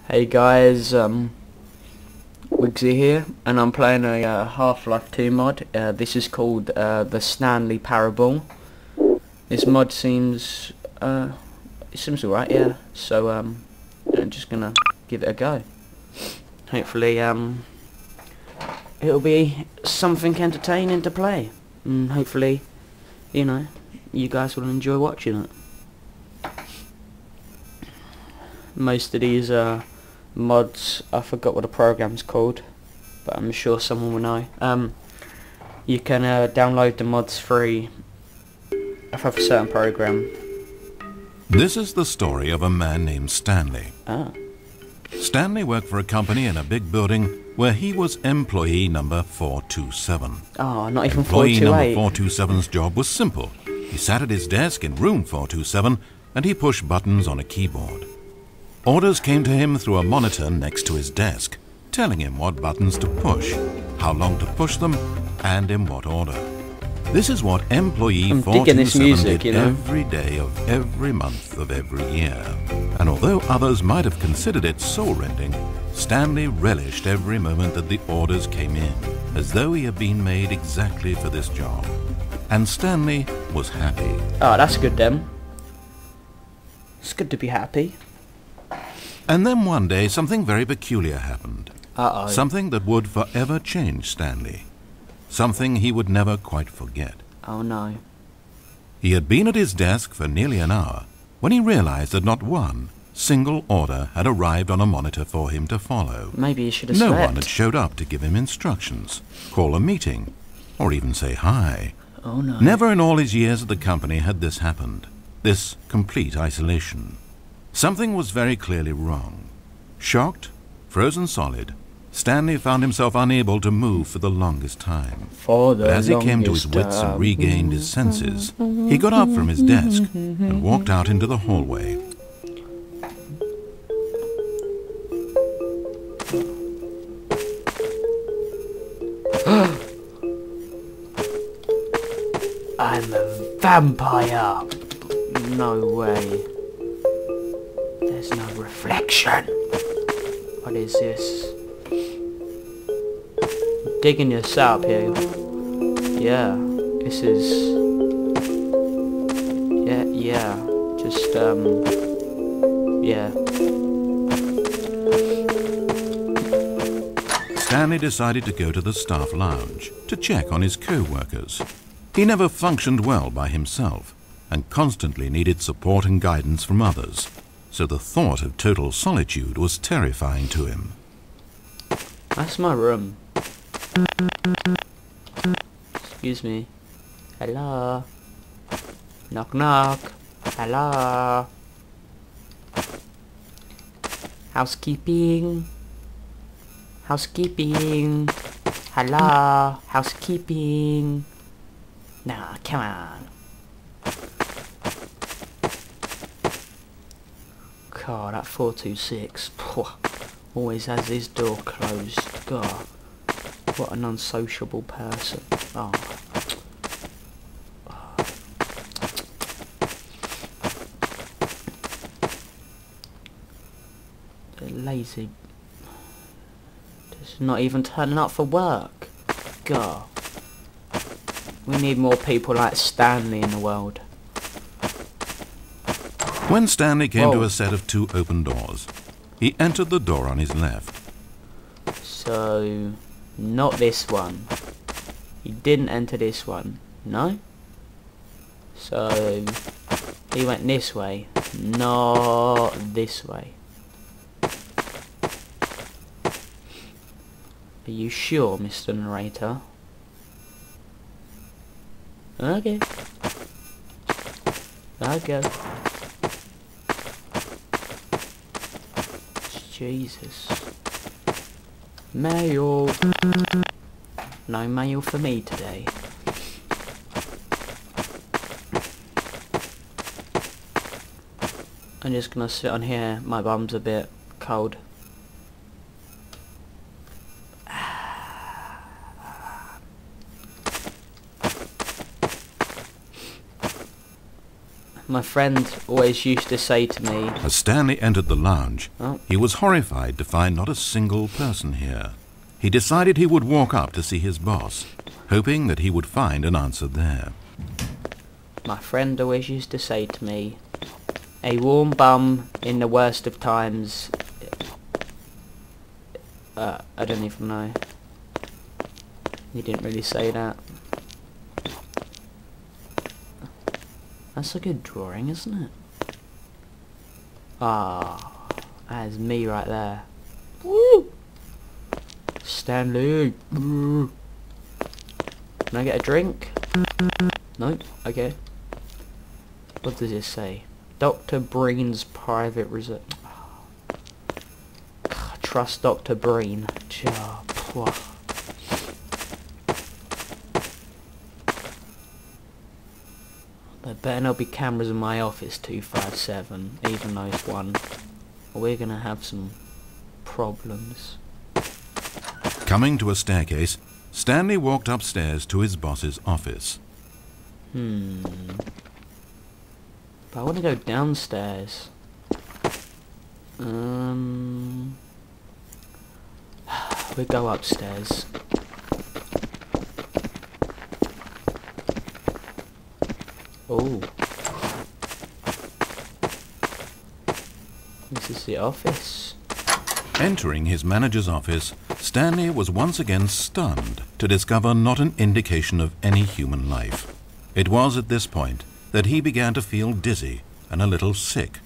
Hey guys, Wigsy here, and I'm playing a Half-Life 2 mod. This is called the Stanley Parable. This mod seems alright, yeah. So I'm just gonna give it a go. Hopefully it'll be something entertaining to play, and hopefully, you know, you guys will enjoy watching it. Most of these mods, I forgot what the program's called, but I'm sure someone will know. You can download the mods free of a certain program. This is the story of a man named Stanley. Stanley worked for a company in a big building where he was employee number 427. Oh, not even Employee 428. number 427's job was simple. He sat at his desk in room 427 and he pushed buttons on a keyboard. Orders came to him through a monitor next to his desk, telling him what buttons to push, how long to push them, and in what order. This is what employee 427 did every day of every month of every year. And although others might have considered it soul-rending, Stanley relished every moment that the orders came in, as though he had been made exactly for this job. And Stanley was happy. Oh, that's good then. It's good to be happy. And then one day something very peculiar happened. Uh-oh. Something that would forever change Stanley. Something he would never quite forget. Oh no. He had been at his desk for nearly an hour when he realized that not one single order had arrived on a monitor for him to follow. Maybe you should have No slept. one had showed up to give him instructions, call a meeting, or even say hi. Oh no. Never in all his years at the company had this happened. This complete isolation. Something was very clearly wrong. Shocked, frozen solid, Stanley found himself unable to move for the longest time. But As he came to his wits and regained his senses, he got up from his desk and walked out into the hallway. I'm a vampire. No way. There's no reflection. What is this? Digging this up here. Yeah, this is. Yeah. Just yeah. Stanley decided to go to the staff lounge to check on his co-workers. He never functioned well by himself and constantly needed support and guidance from others. So the thought of total solitude was terrifying to him. That's my room. Excuse me. Hello. Knock knock. Hello. Housekeeping. Housekeeping. Hello. Housekeeping. Nah, come on. God, that 426 always has his door closed. God, what an unsociable person. Oh. They're lazy. Just not even turning up for work. God. We need more people like Stanley in the world. When Stanley came to a set of two open doors, he entered the door on his left. So, not this one. He didn't enter this one, no? So, he went this way, not this way. Are you sure, Mr. Narrator? Okay. Okay. Jesus. Mail. No mail for me today. I'm just gonna sit on here. My bum's a bit cold. My friend always used to say to me... As Stanley entered the lounge, Oh. he was horrified to find not a single person here. He decided he would walk up to see his boss, hoping that he would find an answer there. My friend always used to say to me, a warm bum in the worst of times... I don't even know. He didn't really say that. That's a good drawing, isn't it? Ah, that is me right there. Woo! Stanley! Can I get a drink? Nope, okay. What does it say? Dr. Breen's private reserve. Trust Dr. Breen. There better not be cameras in my office 257, even though it's one. Or we're gonna have some problems. Coming to a staircase, Stanley walked upstairs to his boss's office. But I want to go downstairs. We go upstairs. Oh. This is the office. Entering his manager's office, Stanley was once again stunned to discover not an indication of any human life. It was at this point that he began to feel dizzy and a little sick,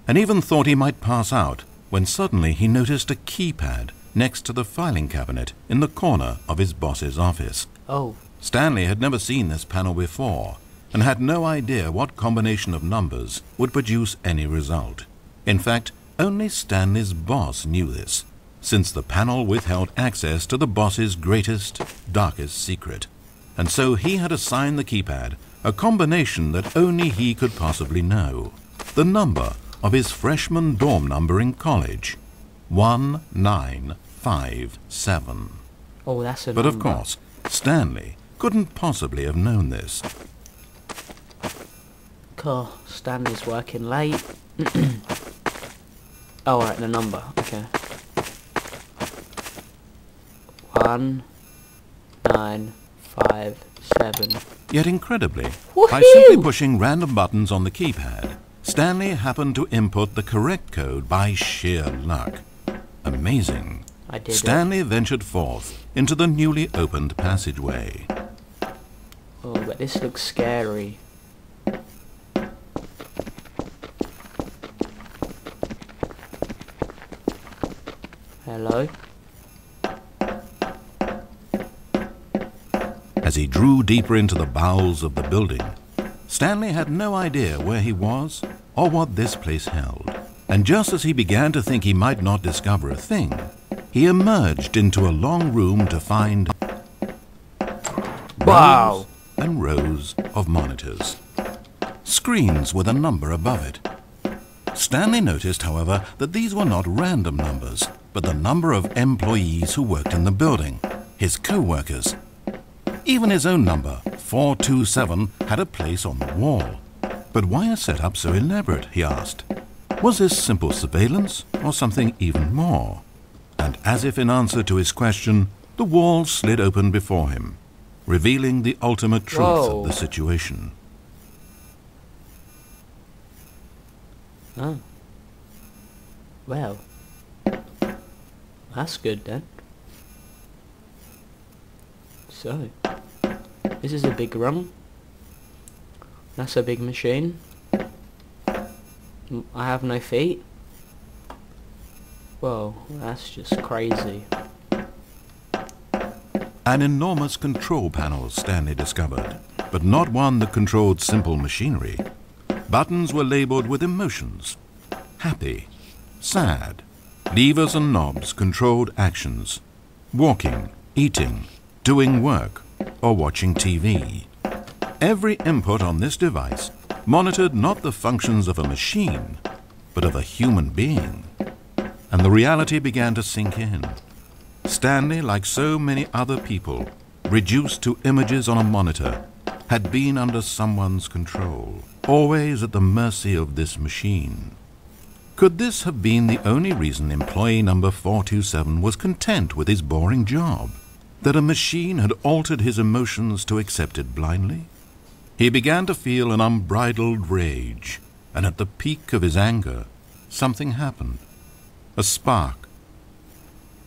and even thought he might pass out when suddenly he noticed a keypad next to the filing cabinet in the corner of his boss's office. Oh. Stanley had never seen this panel before and had no idea what combination of numbers would produce any result. In fact, only Stanley's boss knew this, since the panel withheld access to the boss's greatest, darkest secret. And so he had assigned the keypad a combination that only he could possibly know. The number of his freshman dorm number in college. 1957. Oh, that's a But of number. course, Stanley couldn't possibly have known this. Cool. Stanley's working late. Oh, right, the number. Okay. 1957. Yet incredibly, by Woohoo! simply pushing random buttons on the keypad, Stanley happened to input the correct code by sheer luck. Amazing. I did Stanley ventured forth into the newly opened passageway. it. Oh, but this looks scary. Hello? As he drew deeper into the bowels of the building, Stanley had no idea where he was or what this place held. And just as he began to think he might not discover a thing, he emerged into a long room to find Wow! rows and rows of monitors. Screens with a number above it. Stanley noticed, however, that these were not random numbers, but the number of employees who worked in the building, his co-workers. Even his own number, 427, had a place on the wall. But why a setup so elaborate, he asked. Was this simple surveillance or something even more? And as if in answer to his question, the wall slid open before him, revealing the ultimate truth Whoa. of the situation. Oh. Well. That's good then. So. This is a big room. That's a big machine. I have no feet. Whoa, that's just crazy. An enormous control panel, Stanley discovered, but not one that controlled simple machinery. Buttons were labeled with emotions. Happy, sad. Levers and knobs controlled actions. Walking, eating, doing work, or watching TV. Every input on this device monitored not the functions of a machine, but of a human being. And the reality began to sink in. Stanley, like so many other people, reduced to images on a monitor, had been under someone's control. always at the mercy of this machine. Could this have been the only reason employee number 427 was content with his boring job? That a machine had altered his emotions to accept it blindly? He began to feel an unbridled rage, and at the peak of his anger, something happened. A spark.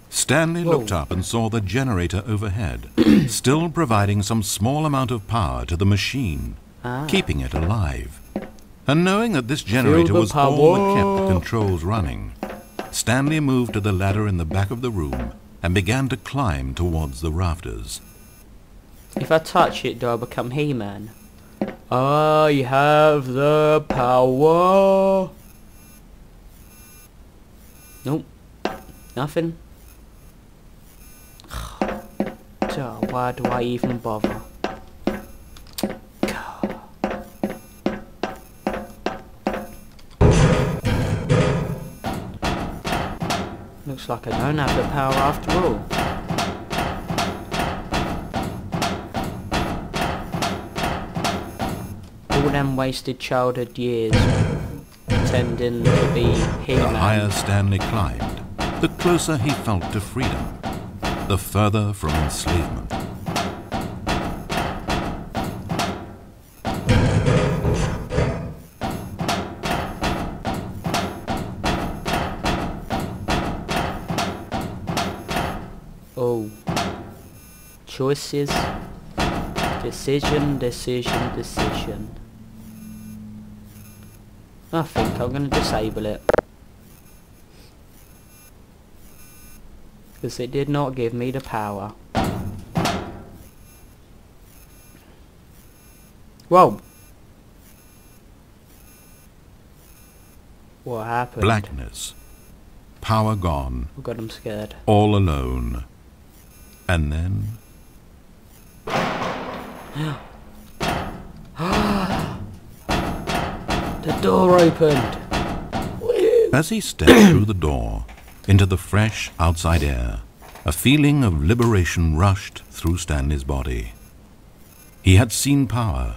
Stanley looked up and saw the generator overhead, still providing some small amount of power to the machine, keeping it alive. And knowing that this generator was all that kept the controls running, Stanley moved to the ladder in the back of the room and began to climb towards the rafters. If I touch it, do I become He-Man? I have the power. Nope. Nothing. Why do I even bother? Looks like I don't have the power after all. All them wasted childhood years pretending to be He-Man. The higher Stanley climbed, the closer he felt to freedom, the further from enslavement. Oh. Choices. Decision. I think I'm going to disable it. Because it did not give me the power. Whoa! What happened? Blackness. Power gone. Oh god, I'm scared. All alone. And then... The door opened. As he stepped through the door into the fresh outside air, a feeling of liberation rushed through Stanley's body. He had seen power,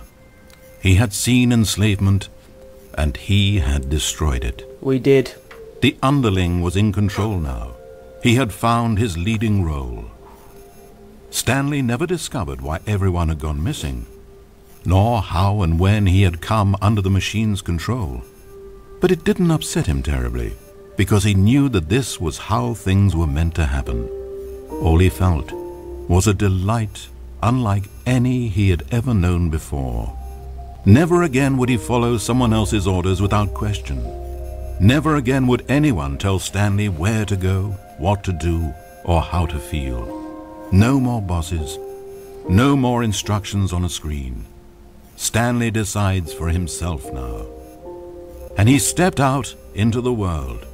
he had seen enslavement, and he had destroyed it. We did. The underling was in control now. He had found his leading role. Stanley never discovered why everyone had gone missing, nor how and when he had come under the machine's control. But it didn't upset him terribly, because he knew that this was how things were meant to happen. All he felt was a delight unlike any he had ever known before. Never again would he follow someone else's orders without question. Never again would anyone tell Stanley where to go, what to do, or how to feel. No more bosses, no more instructions on a screen. Stanley decides for himself now. And he stepped out into the world,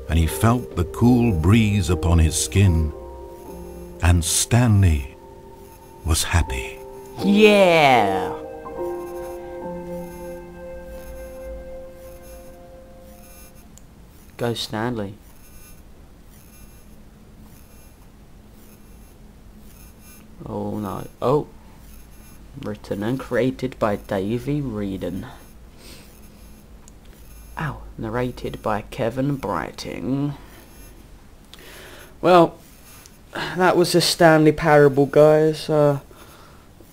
and he felt the cool breeze upon his skin, and Stanley was happy. Yeah! Go Stanley. Oh no. Oh! Written and created by Davey Reedon. Ow. Narrated by Kevin Brighting. Well, that was the Stanley Parable, guys. I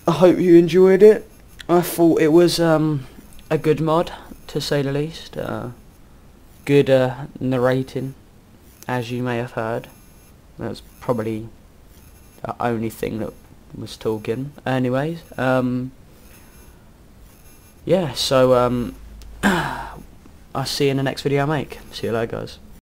hope you enjoyed it. I thought it was a good mod, to say the least. Good narrating, as you may have heard. That was probably the only thing that was talking. Anyways, yeah, so I'll see you in the next video I make. See you later, guys.